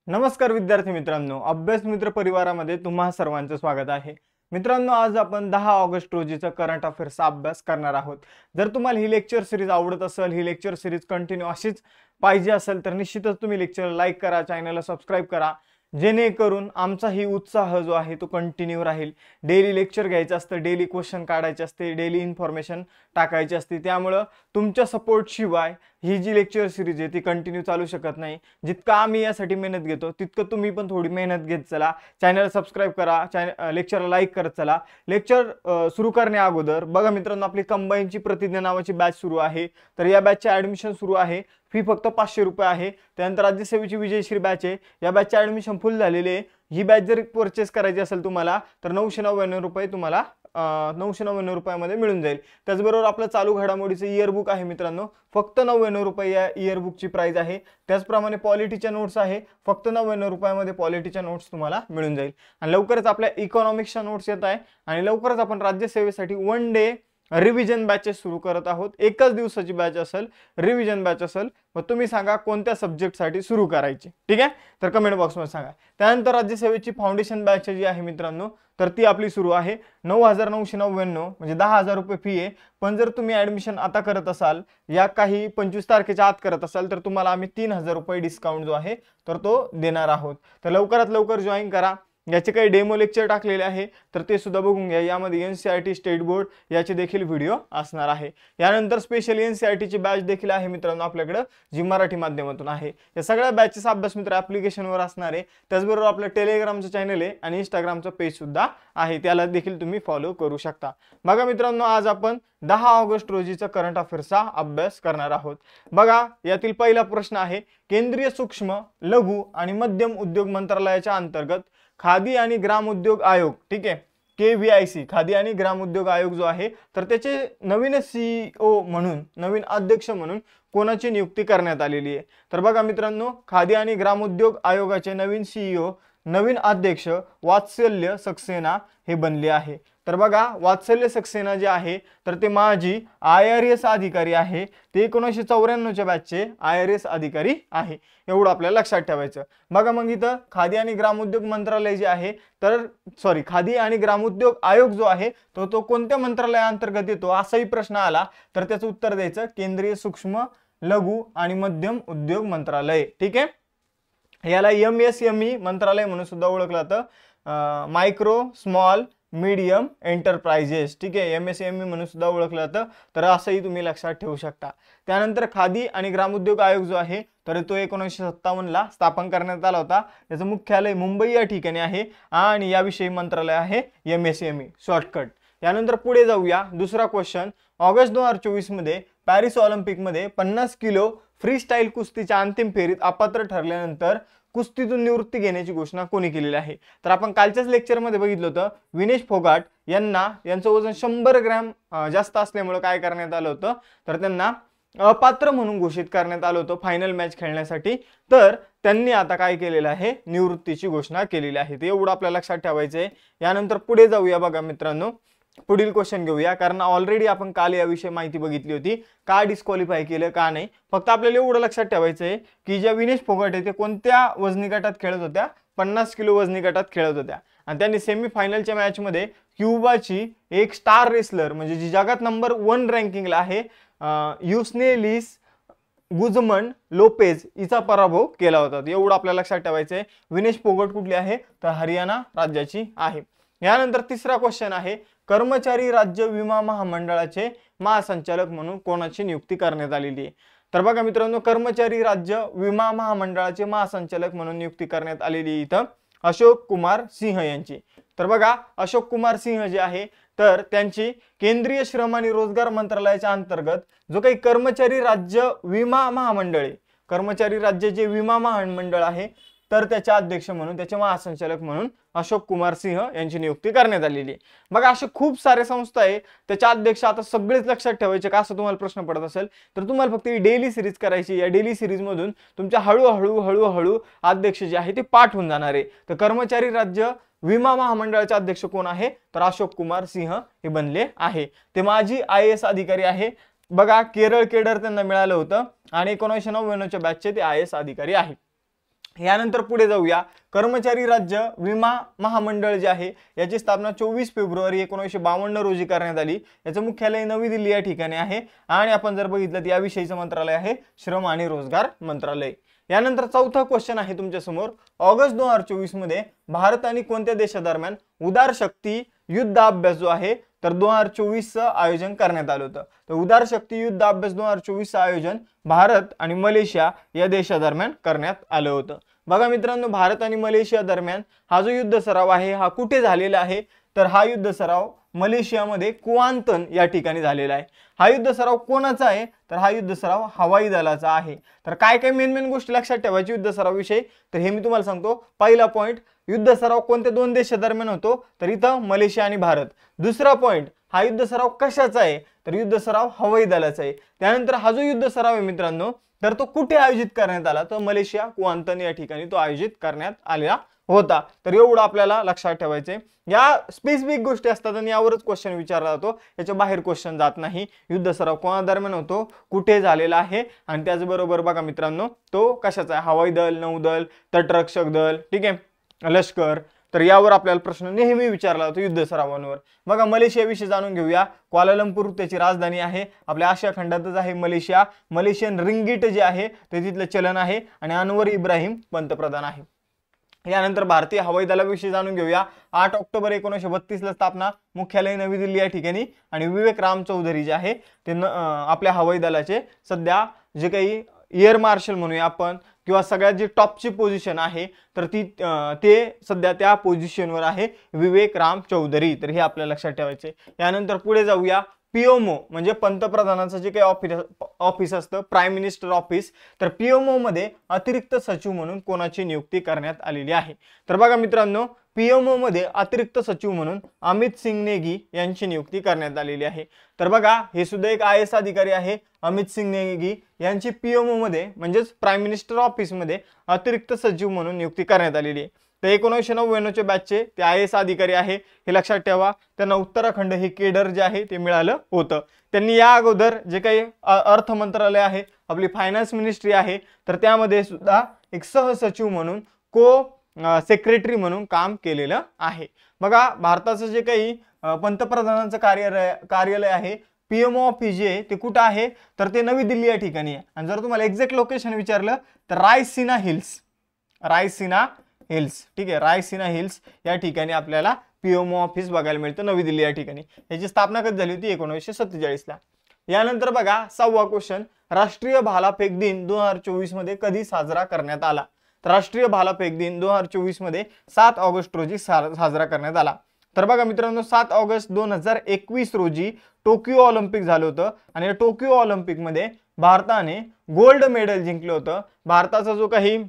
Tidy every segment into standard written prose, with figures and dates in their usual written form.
नमस्कार विद्यार्थी मित्रांनो, अभ्यास मित्र परिवारामध्ये तुम्हा सर्वांचं स्वागत आहे। मित्रांनो, आज आपण 10 ऑगस्ट रोजीचा करंट अफेअर्सचा अभ्यास करणार आहोत। जर तुम्हाला ही लेक्चर सीरीज आवडत असेल, ही लेक्चर सीरीज कंटिन्यू अशीच पाहिजे असेल तर निश्चितच तुम्ही लेक्चरला लाईक करा, चॅनलला सबस्क्राइब करा, जेणेकरून आमचा ही उत्साह जो आहे तो कंटिन्यू राहील। डेली लेक्चर घ्यायचं असतं, डेली क्वेश्चन काढायचे असते, डेली इन्फॉर्मेशन टाकायची असते, त्यामुळे तुमच्या सपोर्ट शिवाय ही जी लेक्चर सीरीज आहे ती कंटिन्यू चालू शकत नाही। जितका आम्ही यासाठी मेहनत घेतो तितकं तुम्ही पण थोडी मेहनत घेत चला, चॅनल सबस्क्राइब करा, लेक्चरला लाईक करत चला। लेक्चर सुरू करण्या अगोदर बघा मित्रांनो, आपली कंबाईनची प्रतिज्ञा नावाची बॅच सुरू आहे, तर या बॅचचे ॲडमिशन सुरू आहे। फी फक्त 500 रुपये आहे। त्यानंतर राज्यसेवेची विजयश्री बॅच आहे, या बॅचचे ॲडमिशन फुल झालेले आहे। ही बॅच जर परचेस करायची असेल तुम्हाला तर 999 रुपये तुम्हाला 999 रुपयामध्ये मिळून जाईल। त्याचबरोबर आपलं चालू घडामोडीचं इयरबुक आहे मित्रांनो, फक्त 99 रुपये या इयरबुकची प्राइस आहे। त्याचप्रमाणे पॉलिटीच्या नोट्स आहे, फक्त 99 रुपयामध्ये पॉलिटीच्या नोट्स तुम्हाला मिळून जाईल। आणि लवकरच आपल्या इकॉनॉमिक्सच्या नोट्स येत आहे आणि लवकरच आपण राज्यसेवेसाठी 1 डे रिव्हिजन बॅचेस सुरू करत आहोत। एकच दिवसाची बॅच असेल, रिव्हिजन बॅच असेल। मग तुम्ही सांगा कोणत्या सब्जेक्टसाठी सुरू करायची, ठीक आहे? तर कमेंट बॉक्समध्ये सांगा। त्यानंतर राज्यसेवेची फाउंडेशन बॅच जी आहे मित्रांनो, तर ती आपली सुरू आहे। 9,999 म्हणजे 10,000 रुपये फी आहे। पण जर तुम्ही ॲडमिशन आता करत असाल, या काही 25 तारखेच्या आत करत असाल तर तुम्हाला आम्ही 3,000 रुपये डिस्काउंट जो आहे तर तो देणार आहोत। तर लवकरात लवकर जॉईन करा। याचे काही डेमो लेक्चर टाकलेले आहे तर ते सुद्धा बघून घ्या। यामध्ये NCERT स्टेट बोर्ड याचे देखील व्हिडिओ असणार आहे। यानंतर स्पेशल NCERT ची बॅच देखील आहे मित्रांनो आपल्याकडे, जी मराठी माध्यमातून आहे। या सगळ्या बॅचेस अभ्यास मित्र ॲप्लिकेशनवर असणार आहे। त्याचबरोबर आपलं टेलिग्रामचं चॅनल आहे आणि इंस्टाग्रामचं पेज सुद्धा आहे, त्याला देखील तुम्ही फॉलो करू शकता। बघा मित्रांनो, आज आपण 10 ऑगस्ट रोजीचा करंट अफेअर्सचा अभ्यास करणार आहोत। बघा, यातील पहिला प्रश्न आहे, केंद्रीय सूक्ष्म, लघु आणि मध्यम उद्योग मंत्रालयाच्या अंतर्गत खादी आणि ग्राम उद्योग आयोग, ठीक आहे, KVIC खादी आणि ग्राम उद्योग आयोग जो आहे तर त्याचे नवीन CEO म्हणून, नवीन अध्यक्ष म्हणून कोणाची नियुक्ती करण्यात आलेली आहे? तर बघा मित्रांनो, खादी आणि ग्राम उद्योग आयोगाचे नवीन CEO, नवीन अध्यक्ष वात्सल्य सक्सेना हे बनले आहे। तर बघा, वात्सल्य सक्सेना जे आहे तर ते माजी IRS अधिकारी आहे, ते 1994च्या बॅचचे IRS अधिकारी आहे, एवढं आपल्याला लक्षात ठेवायचं। बघा मग इथं खादी आणि ग्रामोद्योग मंत्रालय जे आहे तर खादी आणि ग्रामोद्योग आयोग जो आहे तो कोणत्या मंत्रालयाअंतर्गत येतो असाही प्रश्न आला तर त्याचं उत्तर द्यायचं केंद्रीय सूक्ष्म, लघु आणि मध्यम उद्योग मंत्रालय, ठीक आहे। याला MSME मंत्रालय म्हणून सुद्धा ओळखलं जातं, मायक्रो स्मॉल मीडियम एंटरप्राइजेस, ठीक आहे, MSME म्हणून सुद्धा ओळखलं जातं, तर असंही तुम्ही लक्षात ठेवू शकता। त्यानंतर खादी आणि ग्रामोद्योग आयोग जो आहे तर तो 1957ला स्थापन करण्यात आला होता। याचं मुख्यालय मुंबई या ठिकाणी आहे आणि याविषयी मंत्रालय आहे MSME, शॉर्टकट। यानंतर पुढे जाऊया, दुसरा क्वेश्चन, ऑगस्ट 2024 मध्ये पॅरिस ऑलिम्पिकमध्ये 50 किलो फ्रीस्टाईल कुस्तीच्या अंतिम फेरीत अपात्र ठरल्यानंतर कुस्तीतून निवृत्ती घेण्याची घोषणा कोणी केलेली आहे? तर आपण कालच्याच लेक्चरमध्ये बघितलं होतं, विनेश फोगाट यांचं वजन 100 ग्रॅम जास्त असल्यामुळे काय करण्यात आलं होतं तर त्यांना अपात्र म्हणून घोषित करण्यात आलं होतं फायनल मॅच खेळण्यासाठी। तर त्यांनी आता काय केलेलं आहे, निवृत्तीची घोषणा केलेली आहे, ते एवढं आपल्याला लक्षात ठेवायचं आहे। यानंतर पुढे जाऊया, बघा मित्रांनो, पुढील क्वेश्चन घेऊया, कारण ऑलरेडी आपण काल याविषयी माहिती बघितली होती, का डिस्क्वालिफाय केलं का नाही। फक्त आपल्याला एवढं लक्षात ठेवायचं आहे की ज्या विनेश फोगाट आहे ते कोणत्या वजनी गटात खेळत होत्या, 50 किलो वजनी गटात खेळत होत्या आणि त्यांनी सेमीफायनलच्या मॅचमध्ये क्युबाची एक स्टार रेसलर म्हणजे जी जगात नंबर 1 रँकिंगला आहे, युस्नेलिस गुझमन लोपेज हिचा पराभव केला होता, एवढं आपल्याला लक्षात ठेवायचं आहे। विनेश फोगाट कुठली आहे तर हरियाणा राज्याची आहे। यानंतर तिसरा क्वेश्चन आहे, कर्मचारी राज्य विमा महामंडळाचे महासंचालक म्हणून कोणाची नियुक्ती करण्यात आलेली आहे? तर बघा मित्रांनो, कर्मचारी राज्य विमा महामंडळाचे महासंचालक म्हणून नियुक्ती करण्यात आलेली इथं अशोक कुमार सिंह यांची। तर बघा, अशोक कुमार सिंह जे आहे तर त्यांची केंद्रीय श्रम आणि रोजगार मंत्रालयाच्या अंतर्गत जो काही कर्मचारी राज्य विमा महामंडळ आहे, कर्मचारी राज्य जे विमा महामंडळ आहे तर त्याचे अध्यक्ष म्हणून, त्याचे महासंचालक म्हणून अशोक कुमार सिंह यांची नियुक्ती करण्यात आलेली आहे। बघा, असे खूप सारे संस्था आहे त्याच्या अध्यक्ष आता सगळेच लक्षात ठेवायचे का असं तुम्हाला प्रश्न पडत असेल तर तुम्हाला फक्त ही डेली सिरीज करायची। या डेली सिरीज मधून तुमच्या हळूहळू अध्यक्ष जे आहे ते पाठ होऊन जाणार आहे। तर कर्मचारी राज्य विमा महामंडळाचे अध्यक्ष कोण आहे तर अशोक कुमार सिंह हे बनले आहे। ते माजी IAS अधिकारी आहे। बघा, केरळ केडर त्यांना मिळालं होतं आणि 1999च्या बॅचचे ते IAS अधिकारी आहे। यानंतर पुढे जाऊया, कर्मचारी राज्य विमा महामंडळ जे आहे याची स्थापना 24 फेब्रुवारी 1952 रोजी करण्यात आली। याचं मुख्यालय नवी दिल्ली या ठिकाणी आहे आणि आपण जर बघितलं तर याविषयीचं मंत्रालय आहे श्रम आणि रोजगार मंत्रालय। यानंतर चौथा क्वेश्चन आहे तुमच्या समोर, ऑगस्ट 2024 मध्ये भारत आणि कोणत्या देशादरम्यान उदार शक्ती युद्ध अभ्यास जो आहे तर 2024 चं आयोजन करण्यात आलं होतं। तर उदार शक्ती युद्ध अभ्यास 2024 चं आयोजन भारत आणि मलेशिया या देशादरम्यान करण्यात आलं होतं। बघा मित्रांनो, भारत आणि मलेशिया दरम्यान हा जो युद्ध सराव आहे हा कुठे झालेला आहे तर हा युद्ध सराव मलेशियामध्ये कुआंतन या ठिकाणी झालेला आहे। हा युद्ध सराव कोणाचा आहे तर हा युद्ध सराव हवाई दलाचा आहे। तर काय काय मेन गोष्टी लक्षात ठेवायची युद्ध सराव विषयी तर हे मी तुम्हाला सांगतो। पहिला पॉइंट, युद्ध सराव कोणत्या दोन देशादरम्यान होतो तर इथं मलेशिया आणि भारत। दुसरा पॉइंट, हा युद्ध सराव कशाचा आहे तर युद्ध सराव हवाई दलाचा आहे। त्यानंतर हा जो युद्ध सराव आहे मित्रांनो तर तो कुठे आयोजित करण्यात आला तर मलेशिया कुआंतन या ठिकाणी तो आयोजित करण्यात आलेला होता। तर एवढं आपल्याला लक्षात ठेवायचंय। या स्पेसिफिक गोष्टी असतात आणि यावरच क्वेश्चन विचारला जातो, याच्या बाहेर क्वेश्चन जात नाही। युद्ध सराव कोणादरम्यान होतो, कुठे झालेला आहे आणि त्याचबरोबर बघा मित्रांनो तो कशाचा आहे, हवाई दल, नौदल, तटरक्षक दल, ठीक आहे, लष्कर। तर यावर आपल्याला प्रश्न नेहमी विचारला जातो युद्ध सरावांवर। बघा मलेशियाविषयी जाणून घेऊया। क्वालालंपूर त्याची राजधानी आहे, आपल्या आशिया खंडातच आहे मलेशिया। मलेशियन रिंगीट जे आहे ते तिथलं चलन आहे आणि अनवर इब्राहिम पंतप्रधान आहे। यानंतर भारतीय हवाई दलाविषयी जाणून घेऊया। 8 ऑक्टोबर 1932 ला स्थापना, मुख्यालय नवी दिल्ली या ठिकाणी आणि विवेक राम चौधरी जे आहे ते आपल्या हवाई दलाचे सध्या जे काही एअर मार्शल म्हणूया आपण किंवा सगळ्यात जी टॉपची पोझिशन आहे तर ते सध्या त्या पोझिशनवर आहे विवेक राम चौधरी। तर हे आपल्याला लक्षात ठेवायचे। यानंतर पुढे जाऊया, पीएमओ म्हणजे पंतप्रधानांचं जे काही ऑफिस असतं, प्राईम मिनिस्टर ऑफिस, तर पीएमओ मध्ये अतिरिक्त सचिव म्हणून कोणाची नियुक्ती करण्यात आलेली आहे तर बघा मित्रांनो, पीएमओ मध्ये अतिरिक्त सचिव म्हणून अमित सिंग नेगी यांची नियुक्ती करण्यात आलेली आहे। तर बघा हे सुद्धा एक IAS अधिकारी आहे, अमित सिंग नेगी यांची पीएमओ मध्ये म्हणजेच प्राईम मिनिस्टर ऑफिस मध्ये अतिरिक्त सचिव म्हणून नियुक्ती करण्यात आलेली आहे। तर 1999 चे बॅचचे ते IAS अधिकारी आहे, हे लक्षात ठेवा। त्यांना उत्तराखंड हे केडर जे आहे ते मिळालं होतं। त्यांनी या अगोदर जे काही अर्थ मंत्रालय आहे, आपली फायनान्स मिनिस्ट्री आहे, तर त्यामध्ये सुद्धा एक सहसचिव म्हणून सेक्रेटरी म्हणून काम केलेलं आहे। बघा भारताचं जे काही पंतप्रधानांचं कार्यालय आहे पीएमओ ऑफिस जे ते कुठं आहे तर ते नवी दिल्ली या ठिकाणी आहे। आणि जर तुम्हाला एक्झॅक्ट लोकेशन विचारलं तर रायसीना हिल्स, ठीक आहे, रायसीना हिल्स या ठिकाणी आपल्याला पीएमओ ऑफिस बघायला मिळतं नवी दिल्ली या ठिकाणी। याची स्थापना कधी झाली होती 1947 ला। यानंतर बघा 6वा क्वेश्चन, राष्ट्रीय भालाफेक दिन 2024 मध्ये कधी साजरा करण्यात आला तर राष्ट्रीय भालाफेक दिन 2024 मध्ये 7 ऑगस्ट रोजी साजरा करण्यात आला। तर बघा मित्रांनो 7 ऑगस्ट 2021 रोजी टोकियो ऑलिम्पिक झालं होतं आणि या टोकियो ऑलिम्पिक मध्ये भारताने गोल्ड मेडल जिंकलं होतं। भारताचा जो काही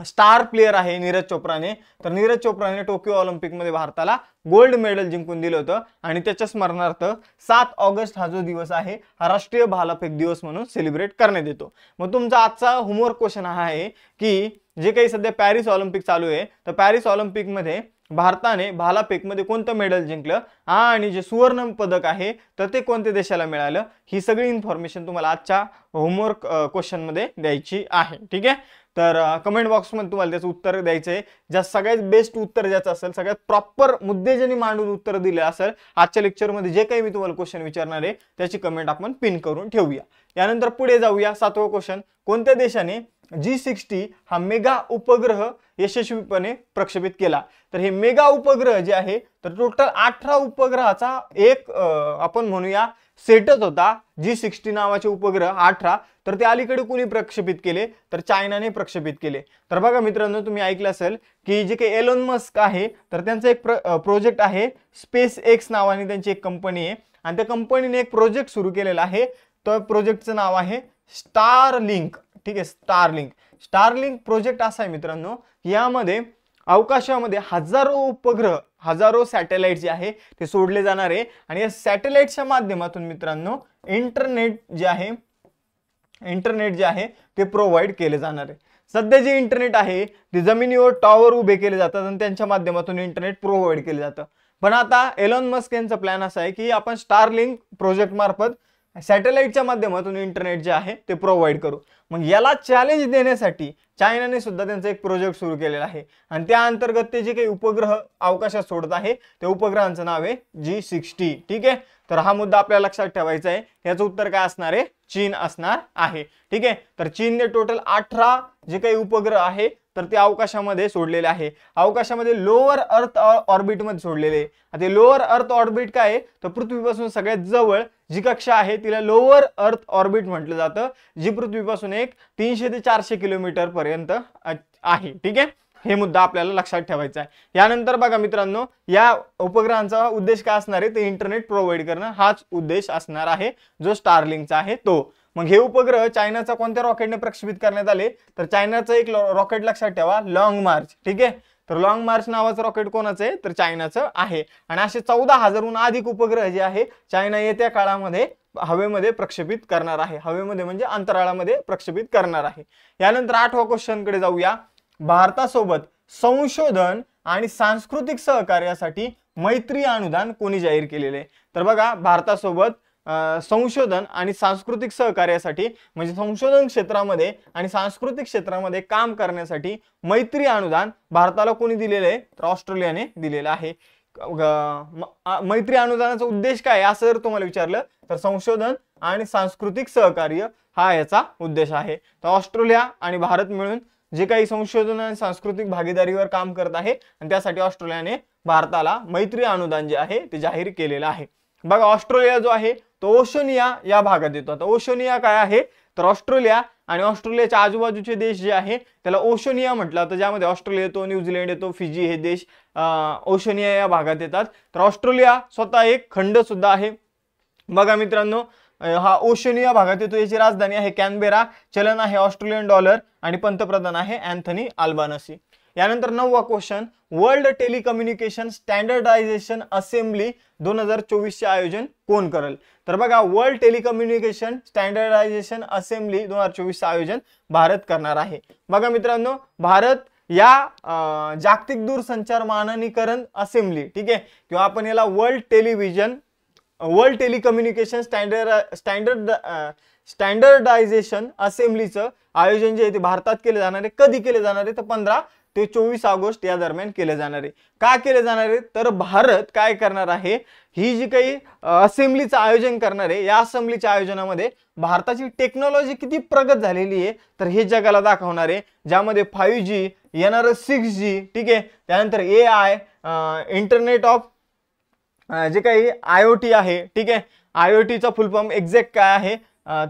स्टार प्लेयर आहे नीरज चोप्राने, तर नीरज चोप्राने टोकियो ऑलिम्पिक मध्ये भारताला गोल्ड मेडल जिंकून दिलं होतं आणि त्याच्या स्मरणार्थ 7 ऑगस्ट हा जो दिवस आहे हा राष्ट्रीय भालाफेक दिवस म्हणून सेलिब्रेट करण्यात येतो। मग तुमचा आजचा होमवर्क क्वेश्चन हा आहे की जे काही सध्या पॅरिस ऑलिम्पिक चालू आहे तर पॅरिस ऑलिम्पिक मध्ये भारताने भालाफेक मध्ये कोणतं मेडल जिंकलं आणि जे सुवर्ण पदक आहे तर ते कोणत्या देशाला मिळालं, ही सगळी इन्फॉर्मेशन तुम्हाला आजच्या होमवर्क क्वेश्चन मध्ये द्यायची आहे। ठीक आहे, तर कमेंट बॉक्स मध्ये तुम्हाला त्याचं उत्तर द्यायचं आहे। ज्या सगळ्यात बेस्ट उत्तर द्यायचं असेल, सगळ्यात प्रॉपर मुद्दे ज्यांनी मांडून उत्तर दिले असेल आजच्या लेक्चर मध्ये जे काही मी तुम्हाला क्वेश्चन विचारणार आहे त्याची कमेंट आपण पिन करून ठेवूया। यानंतर पुढे जाऊया 7वा क्वेश्चन, कोणत्या देशाने G60 हा मेगा उपग्रह यशस्वीपणे प्रक्षेपित केला तर हे मेगा उपग्रह जे आहे तर टोटल 18 उपग्रहाचा एक आपण म्हणूया सेटच होता G60 नावाचे उपग्रह 18, तर ते अलीकडे कोणी प्रक्षेपित केले तर चायनाने प्रक्षेपित केले। तर बघा मित्रांनो तुम्ही ऐकलं असेल की जे काही एलोन मस्क आहे तर त्यांचा एक प्रोजेक्ट आहे स्पेस एक्स नावाने, त्यांची एक कंपनी आहे आणि त्या कंपनीने एक प्रोजेक्ट सुरू केलेला आहे। तर प्रोजेक्टचं नाव आहे स्टारलिंक। ठीक आहे, स्टारलिंक प्रोजेक्ट असा आहे मित्रांनो, यामध्ये अवकाशामध्ये हजारो उपग्रह, हजारो सॅटेलाइट जे आहे ते सोडले जाणार आहे आणि या सॅटेलाइटच्या माध्यमातून मित्रांनो इंटरनेट जे आहे ते प्रोव्हाइड केले जाणार आहे। सध्या जे इंटरनेट आहे ते जमिनीवर टॉवर उभे केले जातात आणि त्यांच्या माध्यमातून इंटरनेट प्रोव्हाइड केले जातं। पण आता एलोन मस्क यांचा प्लॅन असा आहे की आपण स्टारलिंक प्रोजेक्ट मार्फत सॅटेलाइटच्या माध्यमातून इंटरनेट जे आहे ते प्रोव्हाइड करू। मग याला चॅलेंज देण्यासाठी चायनाने सुद्धा त्यांचा एक प्रोजेक्ट सुरू केलेला आहे आणि त्या अंतर्गत ते जे काही उपग्रह अवकाशात सोडत आहे त्या उपग्रहांचं नाव आहे G60। ठीक आहे, तर हा मुद्दा आपल्याला लक्षात ठेवायचा आहे। याचं उत्तर काय असणार आहे? चीन असणार आहे। ठीक आहे, तर चीनने टोटल 18 जे काही उपग्रह आहे तर ते अवकाशामध्ये सोडलेले आहे। अवकाशामध्ये लोअर अर्थ ऑर्बिट मध्ये सोडलेले। आता लोअर अर्थ ऑर्बिट काय आहे तर पृथ्वीपासून सगळ्यात जवळ जी कक्षा आहे तिला लोअर अर्थ ऑर्बिट म्हटलं जातं, जी पृथ्वीपासून एक 300 ते 400 किलोमीटर पर्यंत आहे। ठीक आहे, हे मुद्दा आपल्याला लक्षात ठेवायचा आहे। यानंतर बघा मित्रांनो, या उपग्रहांचा उद्देश काय असणार आहे? ते इंटरनेट प्रोव्हाइड करणं हाच उद्देश असणार आहे, जो स्टारलिंकचा आहे तो। मग हे उपग्रह चायनाचा कोणत्या रॉकेटने प्रक्षेपित करण्यात आले तर चायनाचं एक रॉकेट लक्षात ठेवा, लॉंग मार्च। ठीक आहे, तर लॉंग मार्च नावाचं रॉकेट कोणाचं आहे तर चायनाचं आहे। आणि असे 14,000हून अधिक उपग्रह जे आहे चायना येत्या काळामध्ये हवेमध्ये प्रक्षेपित करणार आहे। हवेमध्ये म्हणजे अंतराळामध्ये प्रक्षेपित करणार आहे। यानंतर 8व्या क्वेश्चन कडे जाऊया। भारतासोबत संशोधन आणि सांस्कृतिक सहकार्यासाठी मैत्री अनुदान कोणी जाहीर केलेले? तर बघा, भारतासोबत संशोधन आणि सांस्कृतिक सहकार्यासाठी म्हणजे संशोधन क्षेत्रामध्ये आणि सांस्कृतिक क्षेत्रामध्ये काम करण्यासाठी मैत्री अनुदान भारताला कोणी दिलेले आहे तर ऑस्ट्रेलियाने दिलेलं आहे। मैत्री अनुदानाचा उद्देश काय असं जर तुम्हाला विचारलं तर संशोधन आणि सांस्कृतिक सहकार्य हा याचा उद्देश आहे। तर ऑस्ट्रेलिया आणि भारत मिळून जे काही संशोधन आणि सांस्कृतिक भागीदारीवर काम करत आहे आणि त्यासाठी ऑस्ट्रेलियाने भारताला मैत्री अनुदान जे आहे ते जाहीर केलेलं आहे। बघा, ऑस्ट्रेलिया जो आहे तो ओशनिया या भागात येतो। आता ओशनिया काय आहे तर ऑस्ट्रेलिया आणि ऑस्ट्रेलियाच्या आजूबाजूचे देश जे आहे त्याला ओशनिया म्हटलं जातं, ज्यामध्ये ऑस्ट्रेलिया येतो, न्यूझीलंड येतो, फिजी हे देश ओशनिया या भागात येतात। तर ऑस्ट्रेलिया स्वतः एक खंड सुद्धा आहे। बघा मित्रांनो, हा ओशनिया भागात येतो। याची राजधानी आहे कॅनबेरा, चलन आहे ऑस्ट्रेलियन डॉलर आणि पंतप्रधान आहे अँथनी अल्बानसी। यानंतर 9वा question, world telecommunication standardisation assembly 2024 चे आयोजन कोण करेल? तर बघा, वर्ल्ड टेलिकम्युनिकेशन स्टँडर्डायझेशन असेंब्ली 2024 चे आयोजन भारत करणार आहे। बघा मित्रांनो, भारत या जागतिक दूरसंचार मानकीकरण असेंब्ली, ठीक आहे, किंवा आपण याला वर्ल्ड टेलिकम्युनिकेशन स्टँडर्डायझेशन असेंब्लीचं आयोजन जे आहे ते भारतात केले जाणार आहे। कधी केले जाणार आहे तर 15 ते 24 ऑगस्ट या दरम्यान केले जाणार आहे। का केले जाणार आहे तर भारत काय करणार आहे, ही जी काही असेंब्लीचं आयोजन करणार आहे, या असेंब्लीच्या आयोजनामध्ये भारताची टेक्नॉलॉजी किती प्रगत झालेली आहे तर हे जगाला दाखवणार आहे, ज्यामध्ये 5G येणार, 6G, ठीक आहे, त्यानंतर AI, इंटरनेट ऑफ जे काही IoT आहे, ठीक आहे, IoTचा फुल फॉर्म एक्झॅक्ट काय आहे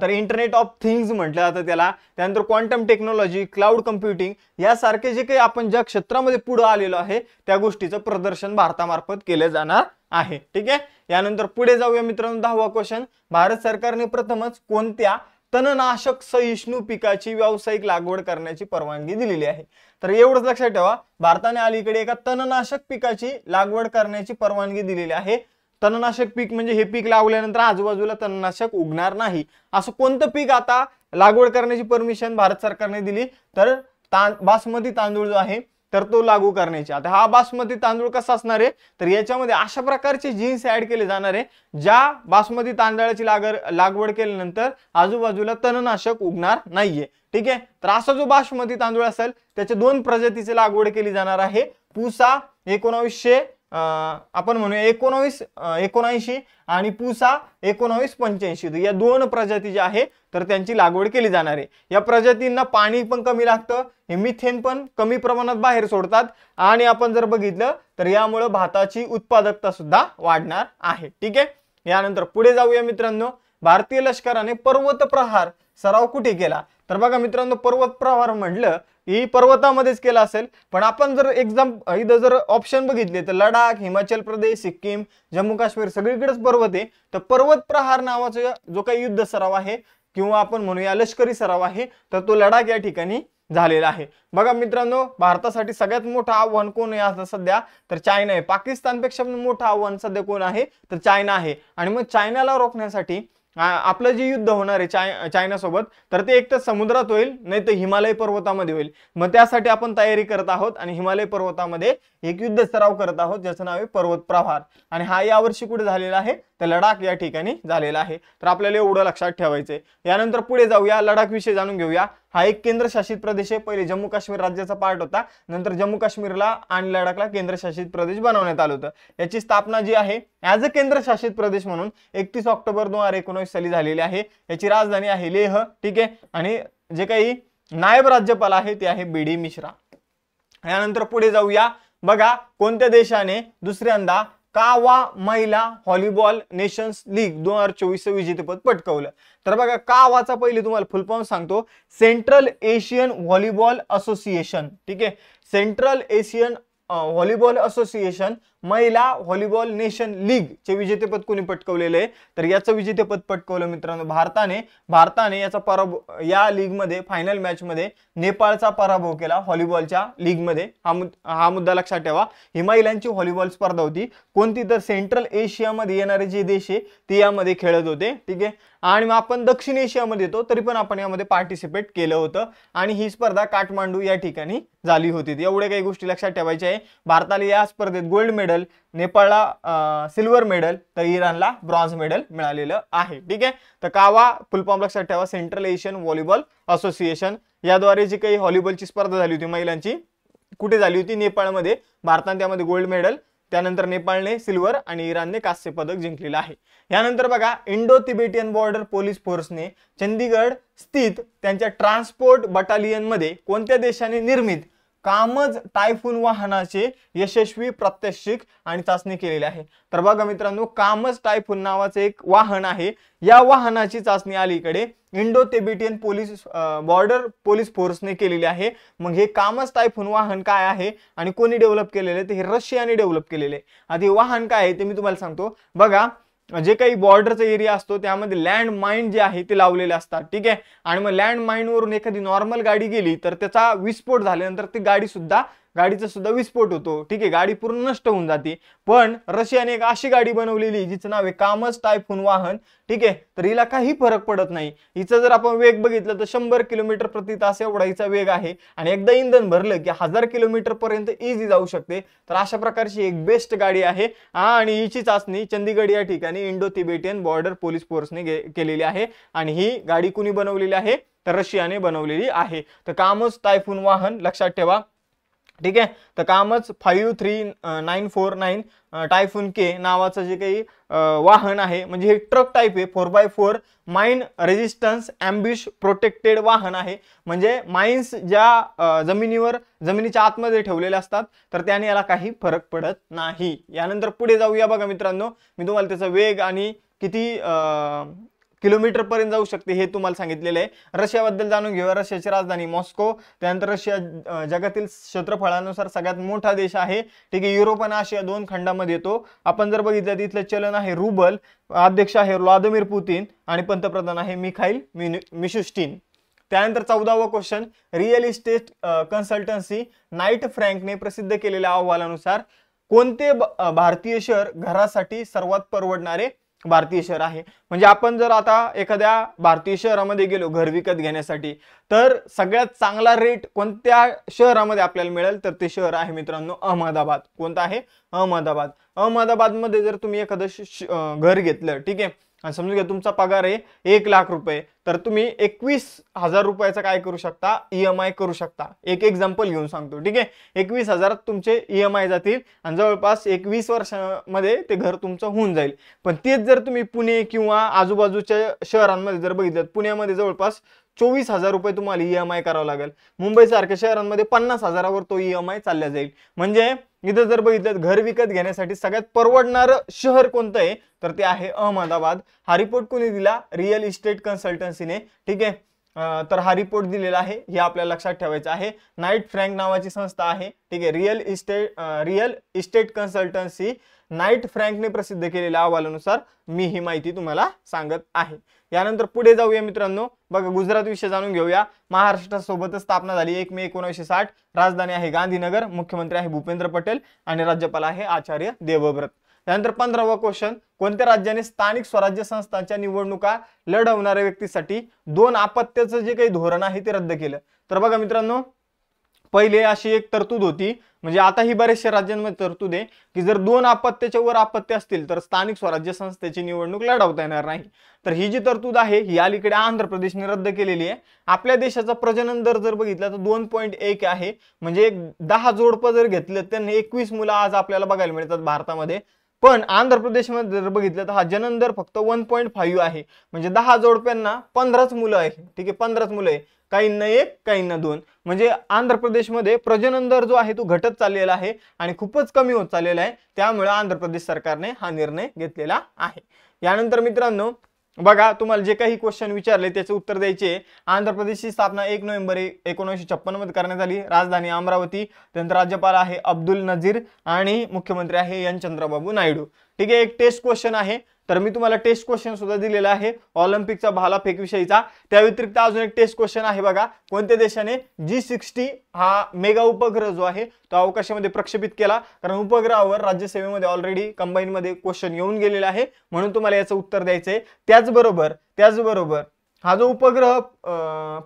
तर इंटरनेट ऑफ थिंग्स म्हटलं जातं त्याला। त्यानंतर क्वांटम टेक्नॉलॉजी, क्लाउड कम्प्युटिंग यासारखे जे काही आपण ज्या क्षेत्रामध्ये पुढे आलेलो आहे त्या गोष्टीचं प्रदर्शन भारतामार्फत केले जाणार आहे। ठीक आहे, यानंतर पुढे जाऊया मित्रांनो। 10वा क्वेश्चन, भारत सरकारने प्रथमच कोणत्या तणनाशक सहिष्णू पिकाची व्यावसायिक लागवड करण्याची परवानगी दिलेली आहे? तर एवढंच लक्षात ठेवा, भारताने अलीकडे एका तणनाशक पिकाची लागवड करण्याची परवानगी दिलेली आहे। तणनाशक पीक म्हणजे हे पीक लावल्यानंतर आजूबाजूला तणनाशक उगणार नाही, असं कोणतं पीक आता लागवड करण्याची परमिशन भारत सरकारने दिली तर बासमती तांदूळ जो आहे तर तो लागू करण्याची। आता हा बासमती तांदूळ कसा असणार आहे तर याच्यामध्ये अशा प्रकारचे जीन्स ऍड केले जाणार आहे ज्या बासमती तांदळाची लागवड केल्यानंतर आजूबाजूला तणनाशक उगणार नाहीये। ठीक आहे, तर असा जो बासमती तांदूळ असेल त्याच्या 2 प्रजातीची लागवड केली जाणार आहे, पूसा 1900 आपण म्हणूया 1979 आणि पूसा 1985, या 2 प्रजाती ज्या आहे तर त्यांची लागवड केली जाणार आहे। या प्रजातींना पाणी पण कमी लागतं, हे मिथेन पण कमी प्रमाणात बाहेर सोडतात आणि आपण जर बघितलं तर यामुळे भाताची उत्पादकता सुद्धा वाढणार आहे। ठीक आहे, यानंतर पुढे जाऊया मित्रांनो। भारतीय लष्कराने पर्वत प्रहार सराव कुठे केला? तर बघा मित्रांनो, पर्वत प्रहार म्हटलं ही पर्वतामध्येच केला असेल, पण आपण जर इथं जर ऑप्शन बघितले तर लडाख, हिमाचल प्रदेश, सिक्कीम, जम्मू काश्मीर सगळीकडेच पर्वत आहे। तर पर्वत प्रहार नावाचा जो काही युद्ध सराव आहे किंवा आपण म्हणूया लष्करी सराव आहे तर तो लडाख या ठिकाणी झालेला आहे। बघा मित्रांनो, भारतासाठी सगळ्यात मोठं आव्हान कोण आहे आता सध्या तर चायना आहे। पाकिस्तानपेक्षा मोठं आव्हान सध्या कोण आहे तर चायना आहे। आणि मग चायनाला रोखण्यासाठी आपलं जे युद्ध होणार आहे चायना सोबत, तर ते एक तर समुद्रात होईल, नाही तर हिमालय पर्वतामध्ये होईल. मग त्यासाठी आपण तयारी करत आहोत आणि हिमालय पर्वतामध्ये एक युद्ध सराव करत आहोत ज्याचं नाव आहे पर्वत प्रहार. आणि हा यावर्षी कुठे झालेला आहे, तर लडाख या ठिकाणी झालेला आहे. तर आपल्याला एवढं लक्षात ठेवायचंय. यानंतर पुढे जाऊया, लडाख विषयी जाणून घेऊया. हा एक केंद्रशासित प्रदेश आहे. पहिले जम्मू काश्मीर राज्याचा पार्ट होता, नंतर जम्मू काश्मीरला आणि लडाखला केंद्रशासित प्रदेश बनवण्यात आलं होतं. याची स्थापना जी आहे ॲज अ केंद्रशासित प्रदेश म्हणून 31 ऑक्टोबर 2019 साली झालेली आहे. याची राजधानी आहे लेह. ठीक आहे. आणि जे काही नायब राज्यपाल आहे ते आहे बी डी मिश्रा. यानंतर पुढे जाऊया. बघा, कोणत्या देशाने दुसऱ्यांदा कावा महिला व्हॉलीबॉल नेशन्स लीग 2024 विजेतेपद पटकावलं? तर बघा, कावाचा पहिले तुम्हाला फुल फॉर्म सांगतो, सेंट्रल एशियन व्हॉलीबॉल असोसिएशन. ठीक आहे. सेंट्रल एशियन व्हॉलीबॉल असोसिएशन महिला व्हॉलीबॉल नेशन लीग चे विजेतेपद कोणी पटकावलेले आहे? तर याचं विजेतेपद पटकावलं मित्रांनो भारताने याचा पराभव, या लीग मध्ये फायनल मॅच मध्ये नेपाळचा पराभव केला व्हॉलीबॉलच्या लीग मध्ये. हा मुद्दा लक्षात ठेवा. ही महिलांची व्हॉलीबॉल स्पर्धा होती. कोणती? तर सेंट्रल एशियामध्ये येणारे जे देश आहे ते यामध्ये खेळत होते. ठीक आहे. आणि मग आपण दक्षिण एशियामध्ये येतो तरी पण आपण यामध्ये पार्टिसिपेट केलं होतं आणि ही स्पर्धा काठमांडू या ठिकाणी झाली होती. एवढ्या काही गोष्टी लक्षात ठेवायच्या आहे. भारताला या स्पर्धेत गोल्ड मेडल, नेपाळला सिल्वर मेडल, तर इराणला ब्रॉन्झ मेडल मिळालेलं आहे. ठीक आहे. तर कावा फुल फॉर्म लक्षात ठेवा, सेंट्रल एशियन व्हॉलीबॉल असोसिएशन. याद्वारे जी काही व्हॉलीबॉलची स्पर्धा झाली होती महिलांची, कुठे झाली होती? नेपाळमध्ये. भारताने त्यामध्ये गोल्ड मेडल, त्यानंतर नेपाळने सिल्वर आणि इराणने कांस्य पदक जिंकलेलं आहे. यानंतर बघा, इंडो तिबेटियन बॉर्डर पोलीस फोर्सने चंदीगड स्थित त्यांच्या ट्रान्सपोर्ट बटालियन मध्ये कोणत्या देशाने निर्मित कामज टायफून वाहनाचे यशस्वी प्रात्यक्षिक आणि चाचणी केलेली आहे? तर बघा मित्रांनो, कामज टायफून नावाचे एक वाहन आहे. या वाहनाची चाचणी अलीकडे इंडो तिबेटियन बॉर्डर पोलीस फोर्सने केलेली आहे. मग हे कामज टायफून वाहन काय आहे आणि कोणी डेव्हलप केलेले? तर हे रशियाने डेव्हलप केलेले. आता हे वाहन काय आहे ते मी तुम्हाला सांगतो. बघा, जे काही बॉर्डरचा एरिया असतो त्यामध्ये लँड माइन जे आहे ते लावलेले असतात. ठीक आहे. आणि मग लँड माइन वरून एखादी नॉर्मल गाडी गेली तर त्याचा विस्फोट झाल्यानंतर ती गाडीचा सुद्धा विस्फोट होतो. ठीक आहे. गाडी पूर्ण नष्ट होऊन जाते. पण रशियाने एक अशी गाडी बनवलेली जिचं नाव आहे कामज टायफून वाहन. ठीक आहे. तर हिला काही फरक पडत नाही. हिचा जर आपण वेग बघितलं तर 100 किलोमीटर प्रति तास एवढा हिचा वेग आहे आणि एकदा इंधन भरलं की 1000 किलोमीटर पर्यंत इझी जाऊ शकते. तर अशा प्रकारची एक बेस्ट गाडी आहे आणि हिची चाचणी चंदीगड या ठिकाणी इंडो तिबेटियन बॉर्डर पोलीस फोर्सने केलेली आहे. आणि ही गाडी कुणी बनवलेली आहे? तर रशियाने बनवलेली आहे. तर कामज टायफून वाहन लक्षात ठेवा. ठीक आहे. तर कामज 53949 टायफून के नावाचं जे काही वाहन आहे, म्हणजे हे ट्रक टाईप आहे, 4x4 माइन रेजिस्टन्स अँबिश प्रोटेक्टेड वाहन आहे. म्हणजे माइन्स ज्या जमिनीच्या आतमध्ये ठेवलेले असतात तर त्याने याला काही फरक पडत नाही. यानंतर पुढे जाऊया. बघा मित्रांनो, मी तुम्हाला त्याचा वेग आणि किती किलोमीटर पर्यंत जाऊ शकते हे तुम्हाला सांगितलेलं आहे. रशियाबद्दल जाणून घेऊया. रशियाची राजधानी मॉस्को. त्यानंतर रशिया जगातील क्षेत्रफळानुसार सगळ्यात मोठा देश आहे. ठीक आहे. युरोप आणि आशिया दोन खंडामध्ये येतो. आपण जर बघितलं तर इथलं चलन आहे रुबल, अध्यक्ष आहे व्लादिमीर पुतिन आणि पंतप्रधान आहे मिखाईल मिशुस्टिन. त्यानंतर 14वा question, real estate consultancy Knight फ्रँकने प्रसिद्ध केलेल्या अहवालानुसार कोणते भारतीय शहर घरासाठी सर्वात परवडणारे भारतीय शहर आहे? म्हणजे आपण जर आता एखाद्या भारतीय शहरामध्ये गेलो घर विकत घेण्यासाठी तर सगळ्यात चांगला रेट कोणत्या शहरामध्ये आपल्याला मिळेल? तर ते शहर आहे मित्रांनो अहमदाबाद. कोणतं आहे? अहमदाबाद. अहमदाबादमध्ये जर तुम्ही एखादं घर घेतलं, ठीक आहे, आणि समजून घ्या तुमचा पगार आहे 1 लाख रुपये, तर तुम्ही 21,000 रुपयाचा काय करू शकता? EMI करू शकता. एक एक्झाम्पल घेऊन सांगतो. ठीक आहे. 21,000 तुमचे EMI जातील आणि जवळपास 21 वर्षामध्ये ते घर तुमचं होऊन जाईल. पण तेच जर तुम्ही पुणे किंवा आजूबाजूच्या शहरांमध्ये जर बघितलं, पुण्यामध्ये जवळपास 24,000 रुपये तुम्हाला EMI करावं लागेल. मुंबई सारख्या शहरांमध्ये 50,000वर तो EMI चालला जाईल. म्हणजे इथं जर बघितलं घर विकत घेण्यासाठी सगळ्यात परवडणारं शहर कोणतं आहे तर ते आहे अहमदाबाद. हा रिपोर्ट कोणी दिला? रिअल इस्टेट कन्सल्टन्सीने. ठीक आहे. तर हा रिपोर्ट दिलेला आहे, हे आपल्याला लक्षात ठेवायचं आहे. नाईट फ्रँक नावाची संस्था आहे. ठीक आहे. रिअल इस्टेट कन्सल्टन्सी नाईट फ्रँकने प्रसिद्ध केलेल्या अहवालानुसार मी ही माहिती तुम्हाला सांगत आहे. यानंतर पुढे जाऊया मित्रांनो. बघा, गुजरात विषय जाणून घेऊया. महाराष्ट्रासोबतच स्थापना झाली 1 मे 1960. राजधानी आहे गांधीनगर. मुख्यमंत्री आहे भूपेंद्र पटेल आणि राज्यपाल आहे आचार्य देवव्रत. त्यानंतर 15वा क्वेश्चन, कोणत्या राज्याने स्थानिक स्वराज्य संस्थांच्या निवडणुका लढवणाऱ्या व्यक्तीसाठी 2 अपत्याचं जे काही धोरण आहे ते रद्द केलं. तर बघा मित्रांनो, पहिले अशी एक तरतूद होती, म्हणजे आता ही बऱ्याचशा राज्यांमध्ये तरतूद आहे की जर 2 अपत्याच्या वर अपत्य असतील तर स्थानिक स्वराज्य संस्थेची निवडणूक लढवता येणार नाही. तर ही जी तरतूद आहे ही अलीकडे आंध्र प्रदेशने रद्द केलेली आहे. आपल्या देशाचा प्रजनन दर जर बघितला तर 2.1 आहे, म्हणजे 10 जोडपं जर घेतलं त्यांनी 21 मुलं आज आपल्याला बघायला मिळतात भारतामध्ये. पण आंध्र प्रदेशमध्ये जर बघितलं तर हा जनन दर फक्त 1.5 आहे, म्हणजे 10 जोडप्यांना 15च मुलं आहे. ठीक आहे, 15च मुलं आहे, काहींना 1 काहींना 2. म्हणजे आंध्र प्रदेशमध्ये प्रजनन दर जो आहे तो घटत चाललेला आहे आणि खूपच कमी होत चाललेला आहे. त्यामुळे आंध्र प्रदेश सरकारने हा निर्णय घेतलेला आहे. यानंतर मित्रांनो बघा, तुम्हाला जे काही क्वेश्चन विचारले त्याचे उत्तर द्यायचे. आंध्र प्रदेशची स्थापना 1 नोव्हेंबर 1956 मध्ये करण्यात आली. राजधानी अमरावती. त्यानंतर राज्यपाल आहे अब्दुल नजीर आणि मुख्यमंत्री आहे एन चंद्रबाबू नायडू. ठीक आहे, एक टेस्ट क्वेश्चन आहे. तर मी तुम्हाला टेस्ट क्वेश्चन सुद्धा दिलेला आहे ऑलिम्पिकचा भालाफेक विषयीचा. त्या व्यतिरिक्त अजून एक टेस्ट क्वेश्चन आहे बघा, कोणत्या देशाने G60 हा मेगा उपग्रह जो आहे तो अवकाशामध्ये प्रक्षेपित केला? कारण उपग्रहावर राज्यसेवेमध्ये ऑलरेडी कंबाईन मध्ये क्वेश्चन येऊन गेलेला आहे, म्हणून तुम्हाला याचं उत्तर द्यायचंय. त्याचबरोबर हा जो उपग्रह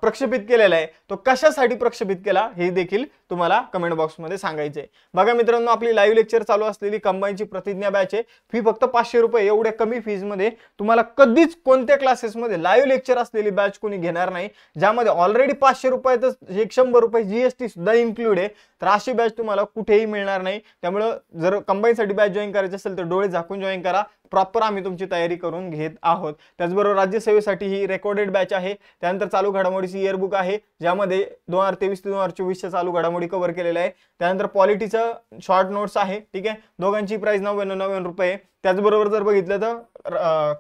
प्रक्षेपित केलेला आहे तो कशासाठी प्रक्षेपित केला हे देखील तुम्हाला कमेंट बॉक्स मध्ये सांगायचंय. बघा मित्रांनो, आपली लाईव्ह लेक्चर चालू असलेली कंबाईनची प्रतिज्ञा बॅच आहे. फी फक्त 500 रुपये. एवढ्या कमी फीज मध्ये तुम्हाला कधीच कोणत्या क्लासेसमध्ये लाईव्ह लेक्चर असलेली बॅच कोणी घेणार नाही, ज्यामध्ये ऑलरेडी 500 रुपयातच 100 रुपये GST सुद्धा इन्क्लूड आहे. तर अशी बॅच तुम्हाला कुठेही मिळणार नाही. त्यामुळे जर कंबाईनसाठी बॅच जॉईन करायची असेल तर डोळे झाकून जॉईन करा. प्रॉपर आम्ही तुमची तयारी करून घेत आहोत. त्याचबरोबर राज्यसेवेसाठी ही रेकॉर्डेड बॅच आहे. त्यानंतर चालू घडामोडीची इयरबुक आहे, ज्यामध्ये 2023 ते 2024 चालू घडामोडी कव्हर केलेल्या आहे. त्यानंतर पॉलिटीचं शॉर्ट नोट्स आहे. ठीक आहे, दोघांची प्राइस 99 रुपये. त्याचबरोबर जर बघितलं तर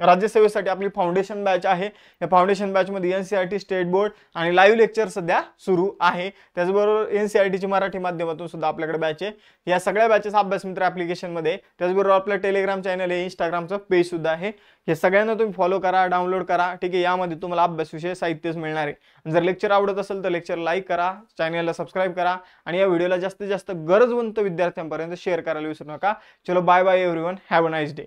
राज्यसेवेसाठी आपली फाउंडेशन बॅच आहे. या फाउंडेशन बॅच मध्ये NCERT स्टेट बोर्ड आणि लाईव्ह लेक्चर सध्या सुरू आहे. त्याचबरोबर NCERT ची मराठी माध्यमातून सुद्धा आपल्याकडे बॅच आहे. या सगळ्या बॅचेस अभ्यास मित्र ऍप्लिकेशन मध्ये. त्याचबरोबर आपलं टेलिग्राम चॅनल आहे, इंस्टाग्रामचं पेज सुद्धा आहे. हे सगळ्यांना तुम्ही फॉलो करा, डाउनलोड करा. ठीक आहे, यामध्ये तुम्हाला अभ्यास विषय साहित्यच मिळणार आहे. जर लेक्चर आवडत असेल तर लेक्चर लाईक करा, चॅनलला सबस्क्राईब करा आणि या व्हिडिओला जास्तीत जास्त गरजवंत विद्यार्थ्यांपर्यंत शेअर करायला विसरू नका. चलो bye bye everyone, have a nice day.